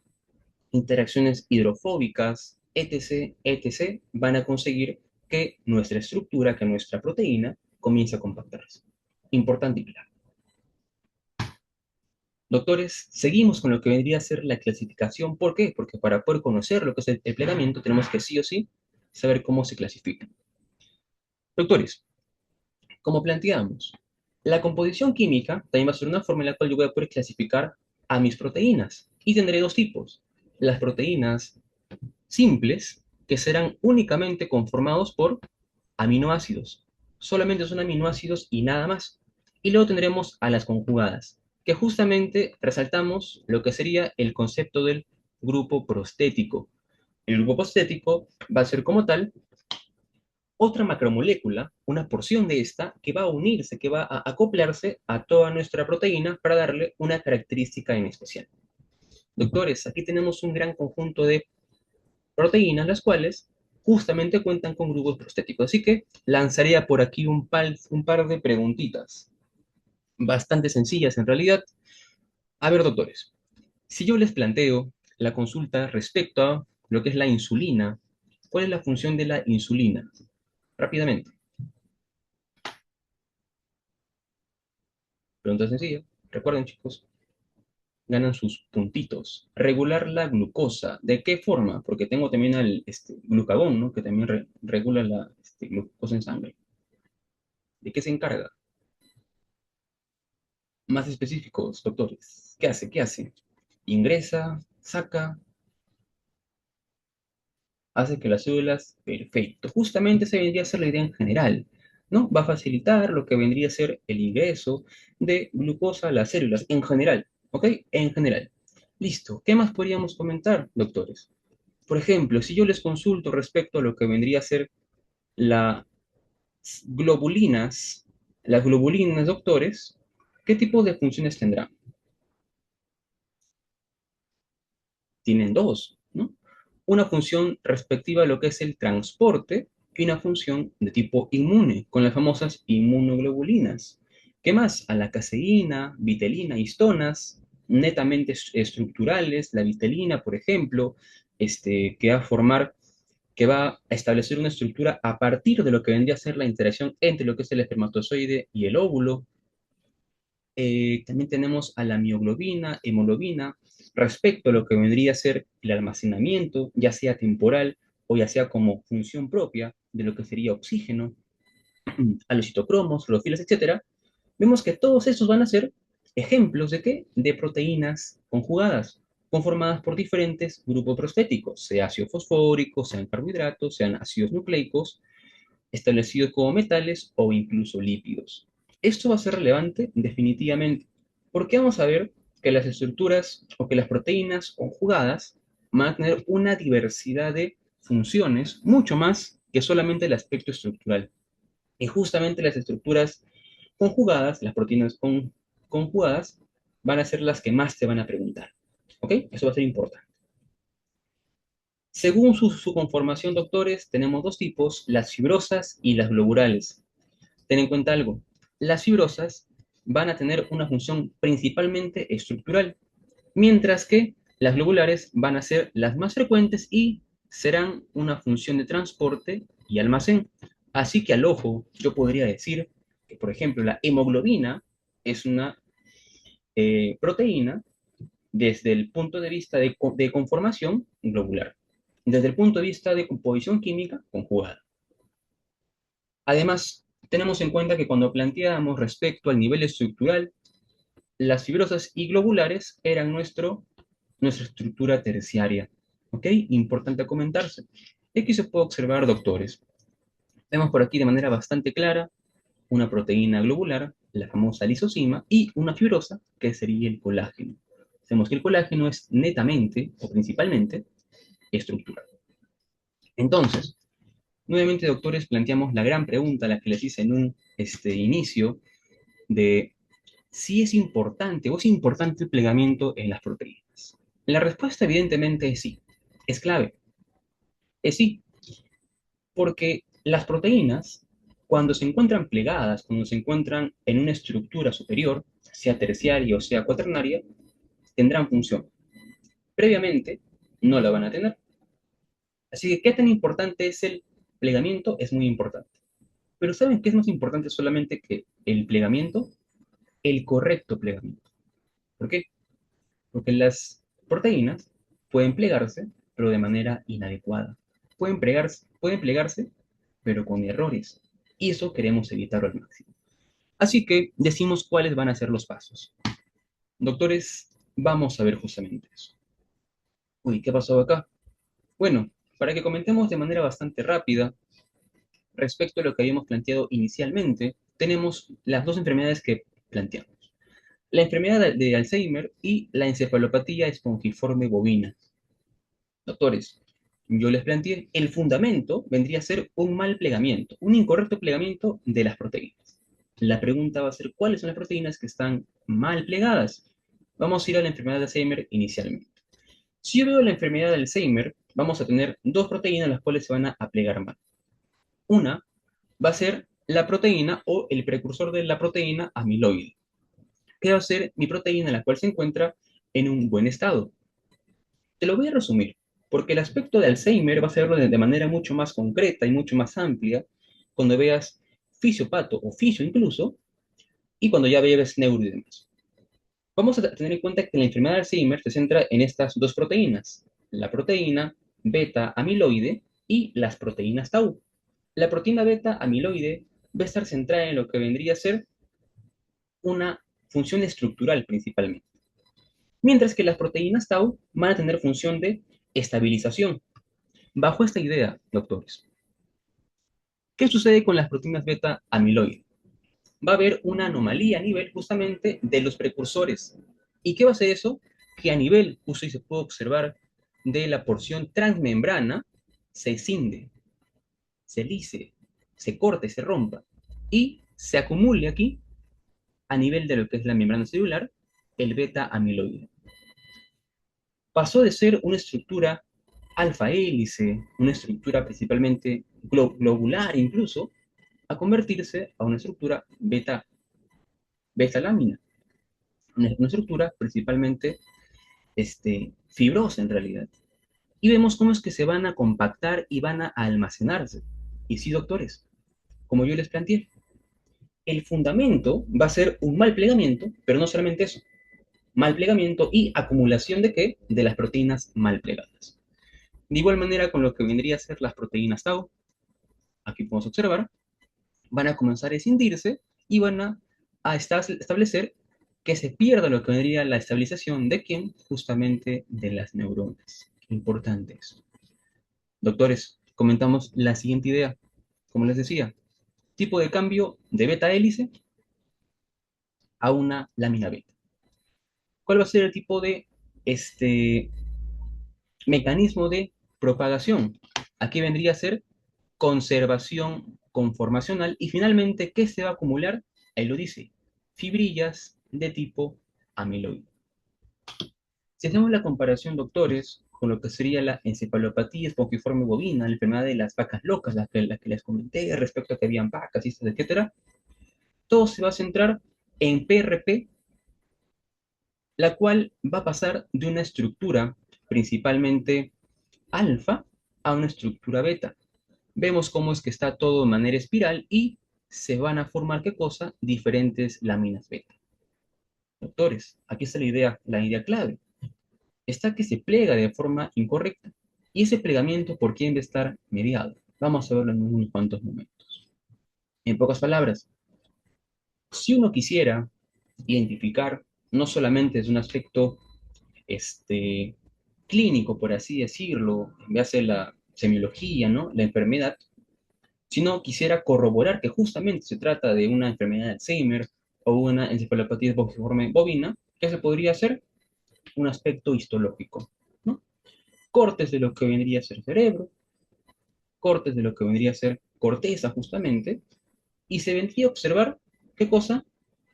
interacciones hidrofóbicas, etc., etc., van a conseguir que nuestra estructura, que nuestra proteína, comience a compactarse. Importante y claro. Doctores, seguimos con lo que vendría a ser la clasificación. ¿Por qué? Porque para poder conocer lo que es el plegamiento, tenemos que sí o sí saber cómo se clasifica. Doctores, como planteamos, la composición química también va a ser una forma en la cual yo voy a poder clasificar a mis proteínas. Y tendré dos tipos. Las proteínas simples, que serán únicamente conformados por aminoácidos. Solamente son aminoácidos y nada más. Y luego tendremos a las conjugadas, que justamente resaltamos lo que sería el concepto del grupo prostético. El grupo prostético va a ser como tal otra macromolécula, una porción de esta, que va a unirse, que va a acoplarse a toda nuestra proteína para darle una característica en especial. Doctores, aquí tenemos un gran conjunto de proteínas, las cuales justamente cuentan con grupos prostéticos. Así que lanzaría por aquí un par de preguntitas, bastante sencillas en realidad. A ver, doctores, si yo les planteo la consulta respecto a lo que es la insulina, ¿cuál es la función de la insulina? Rápidamente, pregunta sencilla. Recuerden, chicos, ganan sus puntitos. Regular la glucosa. ¿De qué forma? Porque tengo también al glucagón, ¿no? Que también regula la glucosa en sangre. ¿De qué se encarga? Más específicos, doctores. ¿Qué hace? ¿Qué hace? Ingresa, saca, hace que las células, perfecto. Justamente esa vendría a ser la idea en general, ¿no? Va a facilitar lo que vendría a ser el ingreso de glucosa a las células en general, ¿ok? En general. Listo. ¿Qué más podríamos comentar, doctores? Por ejemplo, si yo les consulto respecto a lo que vendría a ser las globulinas, las globulinas, doctores, ¿qué tipo de funciones tendrán? Tienen dos, ¿no? Una función respectiva a lo que es el transporte y una función de tipo inmune, con las famosas inmunoglobulinas. ¿Qué más? A la caseína, vitelina, histonas, netamente estructurales, la vitelina, por ejemplo, que va a formar, que va a establecer una estructura a partir de lo que vendría a ser la interacción entre lo que es el espermatozoide y el óvulo. También tenemos a la mioglobina, hemoglobina, respecto a lo que vendría a ser el almacenamiento, ya sea temporal o ya sea como función propia de lo que sería oxígeno, a los citocromos, clorofilas, etcétera. Vemos que todos estos van a ser ejemplos de qué? De proteínas conjugadas, conformadas por diferentes grupos prostéticos, sea ácido fosfórico, sean carbohidratos, sean ácidos nucleicos, establecidos como metales o incluso lípidos. Esto va a ser relevante definitivamente, porque vamos a ver que las estructuras o que las proteínas conjugadas van a tener una diversidad de funciones mucho más que solamente el aspecto estructural. Y justamente las estructuras conjugadas, las proteínas conjugadas, van a ser las que más te van a preguntar. ¿Ok? Eso va a ser importante. Según su conformación, doctores, tenemos dos tipos, las fibrosas y las globulales. Ten en cuenta algo, las fibrosas van a tener una función principalmente estructural, mientras que las globulares van a ser las más frecuentes y serán una función de transporte y almacén. Así que al ojo yo podría decir que, por ejemplo, la hemoglobina es una proteína desde el punto de vista de conformación globular, desde el punto de vista de composición química conjugada. Además, tenemos en cuenta que cuando planteábamos respecto al nivel estructural, las fibrosas y globulares eran nuestra estructura terciaria. ¿Ok? Importante comentarse. Y aquí se puede observar, doctores. Vemos por aquí de manera bastante clara una proteína globular, la famosa lisosima, y una fibrosa, que sería el colágeno. Sabemos que el colágeno es netamente o principalmente estructural. Entonces, nuevamente, doctores, planteamos la gran pregunta, la que les hice en un inicio, de si es importante o es importante el plegamiento en las proteínas. La respuesta evidentemente es sí, es clave, es sí, porque las proteínas Cuando se encuentran plegadas, cuando se encuentran en una estructura superior, sea terciaria o sea cuaternaria, tendrán función. Previamente, no la van a tener. Así que, ¿qué tan importante es el plegamiento? Es muy importante. Pero ¿saben qué es más importante solamente que el plegamiento? El correcto plegamiento. ¿Por qué? Porque las proteínas pueden plegarse, pero de manera inadecuada. Pueden plegarse, pero con errores. Y eso queremos evitarlo al máximo. Así que decimos cuáles van a ser los pasos. Doctores, vamos a ver justamente eso. Uy, ¿qué pasó acá? Bueno, para que comentemos de manera bastante rápida respecto a lo que habíamos planteado inicialmente, tenemos las dos enfermedades que planteamos. La enfermedad de Alzheimer y la encefalopatía espongiforme bovina. Doctores, yo les planteé, el fundamento vendría a ser un mal plegamiento, un incorrecto plegamiento de las proteínas. La pregunta va a ser, ¿cuáles son las proteínas que están mal plegadas? Vamos a ir a la enfermedad de Alzheimer inicialmente. Si yo veo la enfermedad de Alzheimer, vamos a tener dos proteínas las cuales se van a plegar mal. Una va a ser la proteína o el precursor de la proteína amiloide, que va a ser mi proteína la cual se encuentra en un buen estado. Te lo voy a resumir, porque el aspecto de Alzheimer vas a verlo de manera mucho más concreta y mucho más amplia cuando veas fisiopato o fisio incluso, y cuando ya veas neuro y demás. Vamos a tener en cuenta que la enfermedad de Alzheimer se centra en estas dos proteínas, la proteína beta amiloide y las proteínas tau. La proteína beta amiloide va a estar centrada en lo que vendría a ser una función estructural principalmente, mientras que las proteínas tau van a tener función de estabilización. Bajo esta idea, doctores, ¿qué sucede con las proteínas beta amiloide? Va a haber una anomalía a nivel justamente de los precursores. ¿Y qué va a hacer eso? Que a nivel, justo y se puede observar, de la porción transmembrana, se cinde, se lise, se corte, se rompa y se acumule aquí a nivel de lo que es la membrana celular, el beta amiloide. Pasó de ser una estructura alfa hélice, una estructura principalmente globular incluso, a convertirse a una estructura beta lámina, una estructura principalmente fibrosa en realidad. Y vemos cómo es que se van a compactar y van a almacenarse. Y sí, doctores, como yo les planteé, el fundamento va a ser un mal plegamiento, pero no solamente eso, mal plegamiento y acumulación de qué? De las proteínas mal plegadas. De igual manera con lo que vendría a ser las proteínas tau, aquí podemos observar, van a comenzar a escindirse y van a establecer que se pierda lo que vendría la estabilización de quién, justamente de las neuronas. Importante eso. Doctores, comentamos la siguiente idea. Como les decía, tipo de cambio de beta hélice a una lámina beta. ¿Cuál va a ser el tipo de este mecanismo de propagación? Aquí vendría a ser conservación conformacional y finalmente, ¿qué se va a acumular? Ahí lo dice, fibrillas de tipo amiloide. Si hacemos la comparación, doctores, con lo que sería la encefalopatía espongiforme bovina, la enfermedad de las vacas locas, la que les comenté respecto a que habían vacas, etcétera, todo se va a centrar en PRP, la cual va a pasar de una estructura principalmente alfa a una estructura beta. Vemos cómo es que está todo de manera espiral y se van a formar, ¿qué cosa? Diferentes láminas beta. Doctores, aquí está la idea clave. Está que se plega de forma incorrecta. Y ese plegamiento, ¿por quién debe estar mediado? Vamos a verlo en unos cuantos momentos. En pocas palabras, si uno quisiera identificar, no solamente desde un aspecto este, clínico, por así decirlo, en base a la semiología, ¿no? La enfermedad, sino quisiera corroborar que justamente se trata de una enfermedad de Alzheimer o una encefalopatía espongiforme bovina, ¿qué se podría hacer? Un aspecto histológico, ¿no? Cortes de lo que vendría a ser cerebro, cortes de lo que vendría a ser corteza justamente, y se vendría a observar, ¿qué cosa?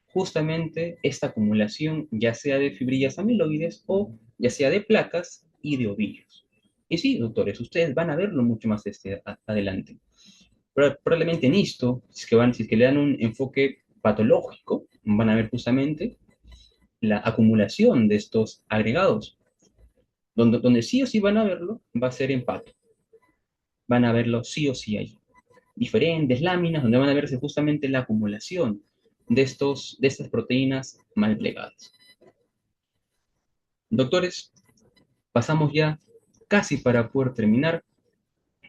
Justamente esta acumulación ya sea de fibrillas amiloides o ya sea de placas y de ovillos. Y sí, doctores, ustedes van a verlo mucho más adelante. Probablemente en esto, si es que le dan un enfoque patológico, van a ver justamente la acumulación de estos agregados. Donde sí o sí van a verlo, va a ser en pato. Van a verlo sí o sí ahí. Diferentes láminas donde van a verse justamente la acumulación de estas proteínas mal plegadas. Doctores, pasamos ya casi para poder terminar.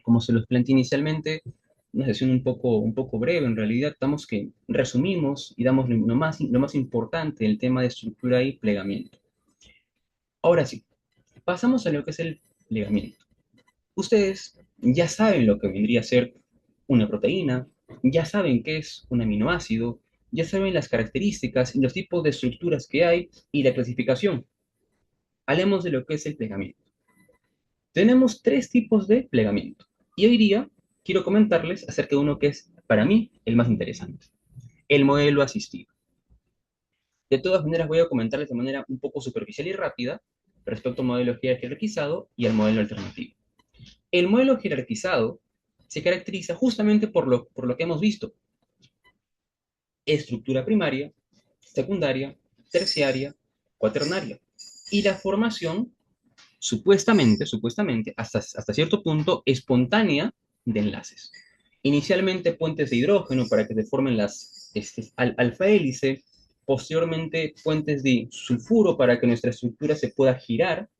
Como se los planteé inicialmente, una sesión un poco breve, en realidad, estamos que resumimos y damos lo más importante del tema de estructura y plegamiento. Ahora sí, pasamos a lo que es el plegamiento. Ustedes ya saben lo que vendría a ser una proteína, ya saben qué es un aminoácido, ya saben las características y los tipos de estructuras que hay y la clasificación. Hablemos de lo que es el plegamiento. Tenemos tres tipos de plegamiento. Y hoy día quiero comentarles acerca de uno que es, para mí, el más interesante, el modelo asistido. De todas maneras, voy a comentarles de manera un poco superficial y rápida respecto al modelo jerarquizado y al modelo alternativo. El modelo jerarquizado se caracteriza justamente por lo que hemos visto. Estructura primaria, secundaria, terciaria, cuaternaria. Y la formación, supuestamente, hasta cierto punto, espontánea de enlaces. Inicialmente puentes de hidrógeno para que se formen las alfa hélice, posteriormente puentes de sulfuro para que nuestra estructura se pueda girar,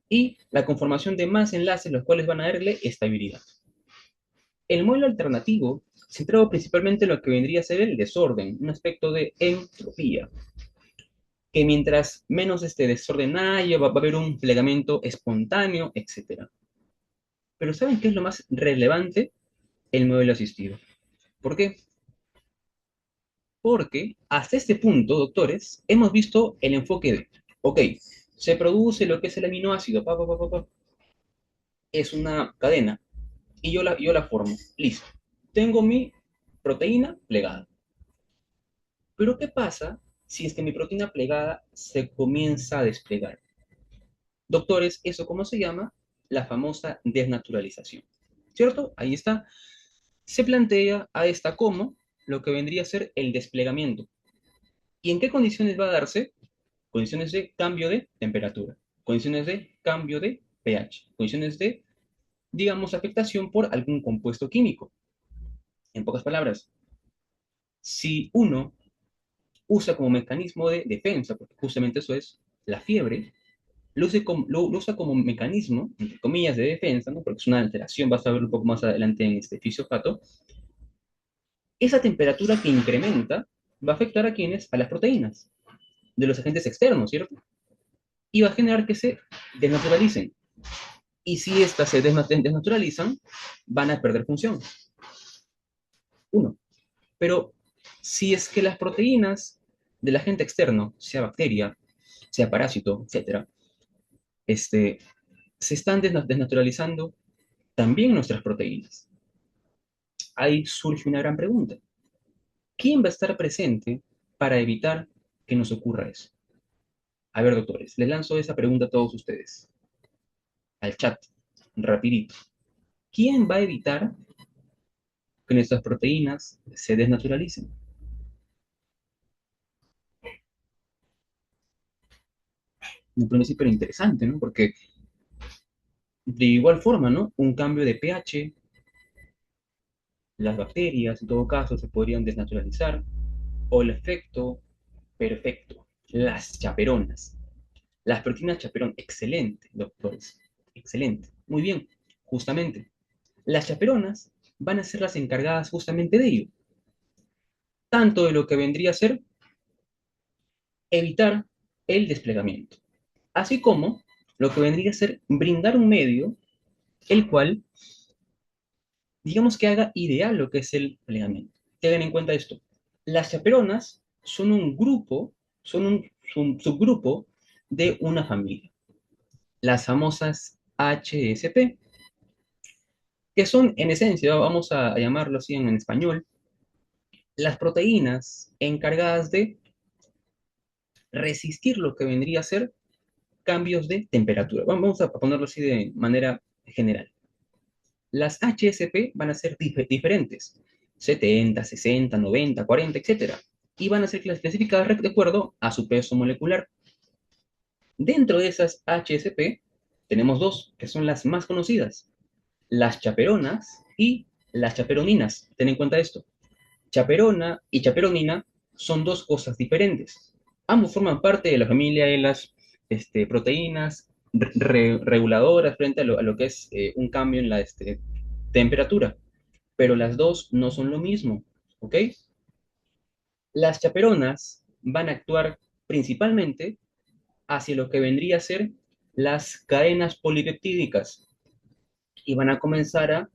y la conformación de más enlaces, los cuales van a darle estabilidad. El modelo alternativo, centrado principalmente en lo que vendría a ser el desorden, un aspecto de entropía, que mientras menos este desorden haya, va a haber un plegamiento espontáneo, etcétera. Pero ¿saben qué es lo más relevante? El modelo asistido. ¿Por qué? Porque hasta este punto, doctores, hemos visto el enfoque de, ok, se produce lo que es el aminoácido, es una cadena, y yo la formo, listo. Tengo mi proteína plegada. Pero ¿qué pasa si es que mi proteína plegada se comienza a desplegar? Doctores, ¿eso cómo se llama? La famosa desnaturalización. ¿Cierto? Ahí está. Se plantea a esta como lo que vendría a ser el desplegamiento. ¿Y en qué condiciones va a darse? Condiciones de cambio de temperatura, condiciones de cambio de pH, condiciones de, digamos, afectación por algún compuesto químico. En pocas palabras, si uno usa como mecanismo de defensa, porque justamente eso es la fiebre, lo usa como mecanismo, entre comillas, de defensa, ¿no? Porque es una alteración, vas a verlo un poco más adelante en este fisiopato. Esa temperatura que incrementa va a afectar a quienes, a las proteínas de los agentes externos, ¿cierto? Y va a generar que se desnaturalicen. Y si estas se desnaturalizan, van a perder función. Uno. Pero si es que las proteínas del agente externo, sea bacteria, sea parásito, etcétera, se están desnaturalizando también nuestras proteínas. Ahí surge una gran pregunta. ¿Quién va a estar presente para evitar que nos ocurra eso? A ver, doctores, les lanzo esa pregunta a todos ustedes, al chat, rapidito. ¿Quién va a evitar que nuestras proteínas se desnaturalicen? Me parece súper interesante, ¿no? Porque de igual forma, ¿no? Un cambio de pH, las bacterias, en todo caso, se podrían desnaturalizar, o el efecto perfecto, las chaperonas. Las proteínas chaperón, excelente, doctores, excelente. Muy bien, justamente. Las chaperonas van a ser las encargadas justamente de ello, tanto de lo que vendría a ser evitar el desplegamiento, así como lo que vendría a ser brindar un medio el cual, digamos que haga ideal lo que es el plegamiento. Tengan en cuenta esto. Las chaperonas son un grupo, son un subgrupo de una familia, las famosas HSP, que son en esencia, vamos a llamarlo así en español, las proteínas encargadas de resistir lo que vendría a ser cambios de temperatura. Vamos a ponerlo así de manera general. Las HSP van a ser diferentes, 70, 60, 90, 40, etcétera, y van a ser clasificadas de acuerdo a su peso molecular. Dentro de esas HSP tenemos dos, que son las más conocidas, las chaperonas y las chaperoninas. Ten en cuenta esto. Chaperona y chaperonina son dos cosas diferentes. Ambos forman parte de la familia de las proteínas reguladoras frente a lo que es un cambio en la temperatura, pero las dos no son lo mismo, ¿ok? Las chaperonas van a actuar principalmente hacia lo que vendría a ser las cadenas polipeptídicas y van a comenzar a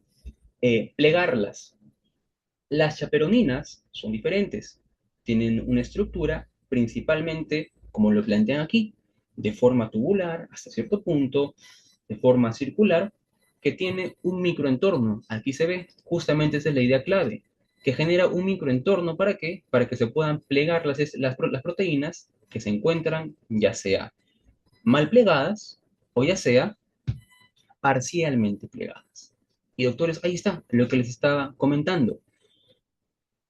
plegarlas. Las chaperoninas son diferentes, tienen una estructura principalmente, como lo plantean aquí, de forma tubular hasta cierto punto, de forma circular, que tiene un microentorno. Aquí se ve, justamente esa es la idea clave, que genera un microentorno ¿para qué? Para que se puedan plegar las proteínas que se encuentran ya sea mal plegadas o ya sea parcialmente plegadas. Y doctores, ahí está lo que les estaba comentando.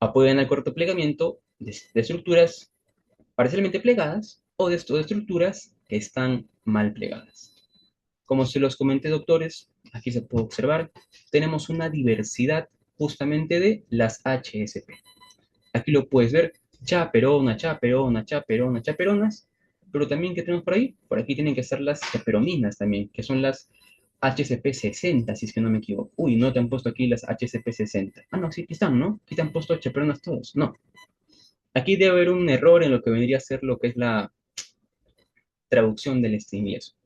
Apoyan al corto plegamiento de estructuras parcialmente plegadas o de estructuras que están mal plegadas. Como se los comenté, doctores, aquí se puede observar, tenemos una diversidad justamente de las HSP. Aquí lo puedes ver, chaperona, chaperona, chaperona, chaperonas, pero también que tenemos por ahí, por aquí tienen que estar las chaperoninas también, que son las HCP 60, si es que no me equivoco. Uy, no te han puesto aquí las HCP 60. Ah, no, sí, aquí están, ¿no? Aquí te han puesto chaperonas todos. No, aquí debe haber un error en lo que vendría a ser lo que es la traducción del inglés.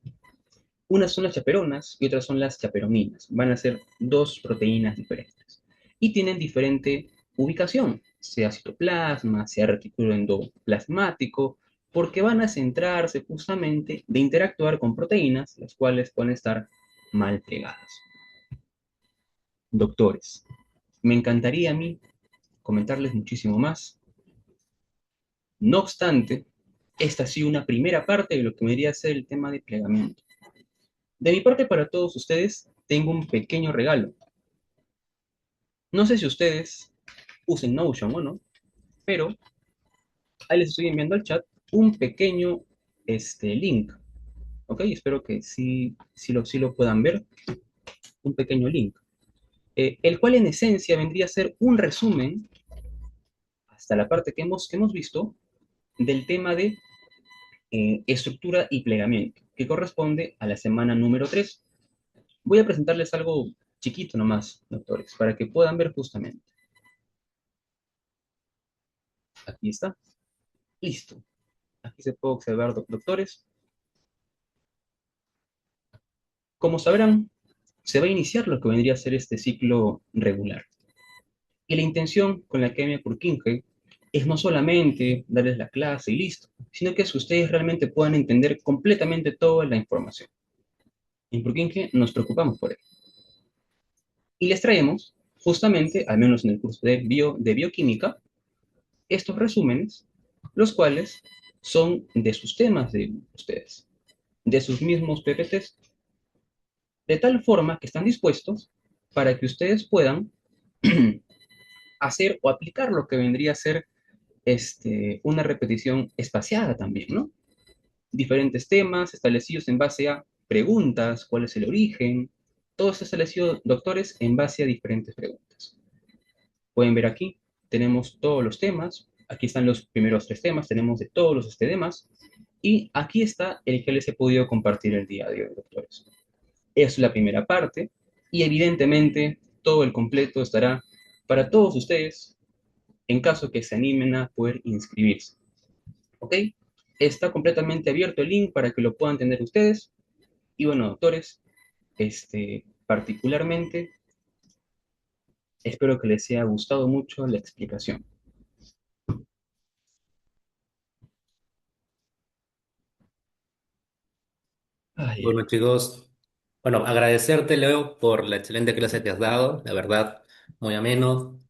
Unas son las chaperonas y otras son las chaperoninas. Van a ser dos proteínas diferentes. Y tienen diferente ubicación, sea citoplasma, sea retículo endoplasmático, porque van a centrarse justamente de interactuar con proteínas, las cuales pueden estar mal pegadas. Doctores, me encantaría a mí comentarles muchísimo más. No obstante, esta ha sido una primera parte de lo que me diría ser el tema de plegamiento. De mi parte, para todos ustedes, tengo un pequeño regalo. No sé si ustedes usen Notion o no, pero ahí les estoy enviando al chat un pequeño link, ¿ok? Espero que sí lo puedan ver, un pequeño link, el cual en esencia vendría a ser un resumen, hasta la parte que hemos visto, del tema de estructura y plegamiento, que corresponde a la semana número 3. Voy a presentarles algo chiquito nomás, doctores, para que puedan ver justamente. Aquí está. Listo. Aquí se puede observar, doctores. Como sabrán, se va a iniciar lo que vendría a ser este ciclo regular. Y la intención con la Academia Purkinje es no solamente darles la clase y listo, sino que ustedes realmente puedan entender completamente toda la información. En Purkinje nos preocupamos por ello. Y les traemos, justamente, al menos en el curso de bioquímica, estos resúmenes, los cuales son de sus temas de ustedes, de sus mismos PPTs, de tal forma que están dispuestos para que ustedes puedan hacer o aplicar lo que vendría a ser una repetición espaciada también, ¿no? Diferentes temas establecidos en base a preguntas, cuál es el origen, todo está establecido, doctores, en base a diferentes preguntas. Pueden ver aquí, tenemos todos los temas, aquí están los primeros tres temas, tenemos de todos los temas, y aquí está el que les he podido compartir el día de hoy, doctores. Es la primera parte, y evidentemente todo el completo estará para todos ustedes en caso que se animen a poder inscribirse. ¿Ok? Está completamente abierto el link para que lo puedan tener ustedes. Y bueno, doctores, particularmente espero que les haya gustado mucho la explicación. Ay, Bueno, chicos, bueno, agradecerte, Leo, por la excelente clase que has dado, la verdad, muy ameno.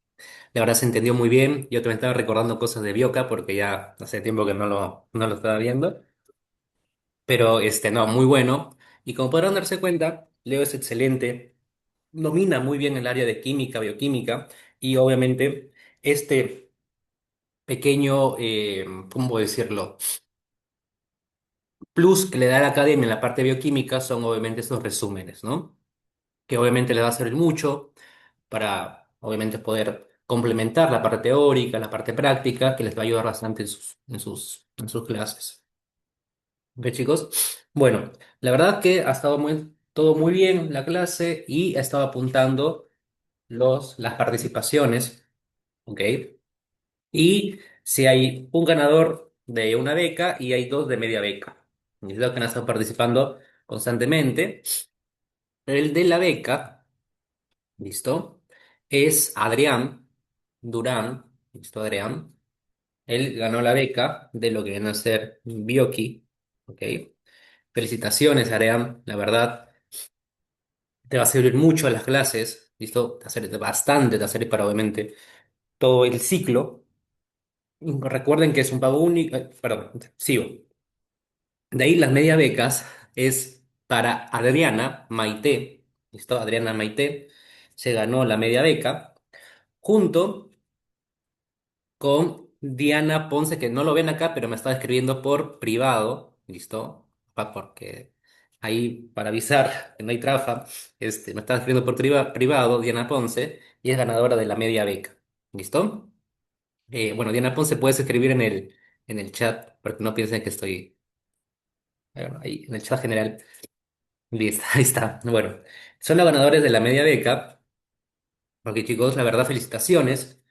La verdad se entendió muy bien. Yo también estaba recordando cosas de Bioca porque ya hace tiempo que no lo estaba viendo. Pero no, muy bueno. Y como podrán darse cuenta, Leo es excelente. domina muy bien el área de química, bioquímica, y obviamente este pequeño, ¿cómo decirlo? Plus que le da la academia en la parte bioquímica son obviamente estos resúmenes, ¿no? Que obviamente le va a servir mucho para, obviamente, poder complementar la parte teórica, la parte práctica, que les va a ayudar bastante en sus clases. ¿Ok, chicos? Bueno, la verdad que ha estado todo muy bien la clase y he estado apuntando las participaciones, ¿ok? Y si hay un ganador de una beca y hay dos de media beca. Y es lo que han estado participando constantemente. El de la beca, ¿listo? Es Adrián Durán, ¿listo, Adrián? Él ganó la beca de lo que viene a ser Bioki, ¿ok? Felicitaciones, Adrián, la verdad, te va a servir mucho a las clases, ¿listo? Te va a servir bastante, te va a servir para obviamente todo el ciclo. Recuerden que es un pago único, perdón, sigo. De ahí las media becas es para Adriana Maite, ¿listo? Adriana Maite se ganó la media beca junto con Diana Ponce, que no lo ven acá, pero me está escribiendo por privado, ¿listo? Porque ahí, para avisar que no hay trafa, me está escribiendo por privado Diana Ponce y es ganadora de la media beca, ¿listo? Bueno, Diana Ponce, puedes escribir en el chat, porque no piensen que estoy bueno, ahí en el chat general. Listo, ahí está. Bueno, son los ganadores de la media beca, porque chicos, la verdad, felicitaciones.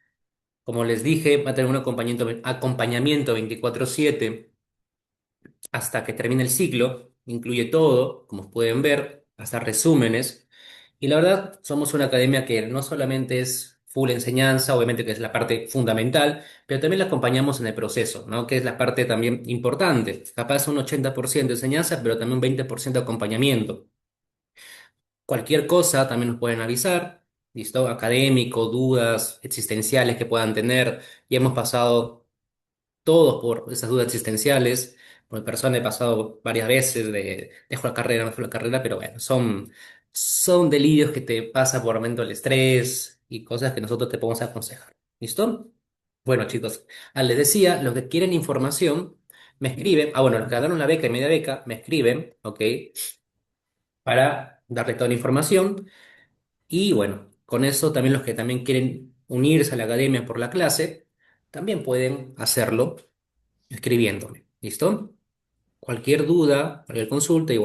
Como les dije, va a tener un acompañamiento 24/7 hasta que termine el ciclo. Incluye todo, como pueden ver, hasta resúmenes. Y la verdad, somos una academia que no solamente es full enseñanza, obviamente que es la parte fundamental, pero también la acompañamos en el proceso, ¿no? Que es la parte también importante. Capaz un 80% enseñanza, pero también un 20% acompañamiento. Cualquier cosa también nos pueden avisar, ¿listo? Académico, dudas existenciales que puedan tener. Y hemos pasado todos por esas dudas existenciales. Como persona he pasado varias veces de dejo la carrera, no dejo la carrera, pero bueno, son delirios que te pasa por momento el estrés y cosas que nosotros te podemos aconsejar. ¿Listo? Bueno, chicos, les decía, los que quieren información, me escriben. Ah, bueno, los que ganaron la beca y media beca, me escriben, ¿ok? Para darle toda la información. Y bueno, con eso también los que también quieren unirse a la academia por la clase, también pueden hacerlo escribiéndome. ¿Listo? Cualquier duda, cualquier consulta, igual.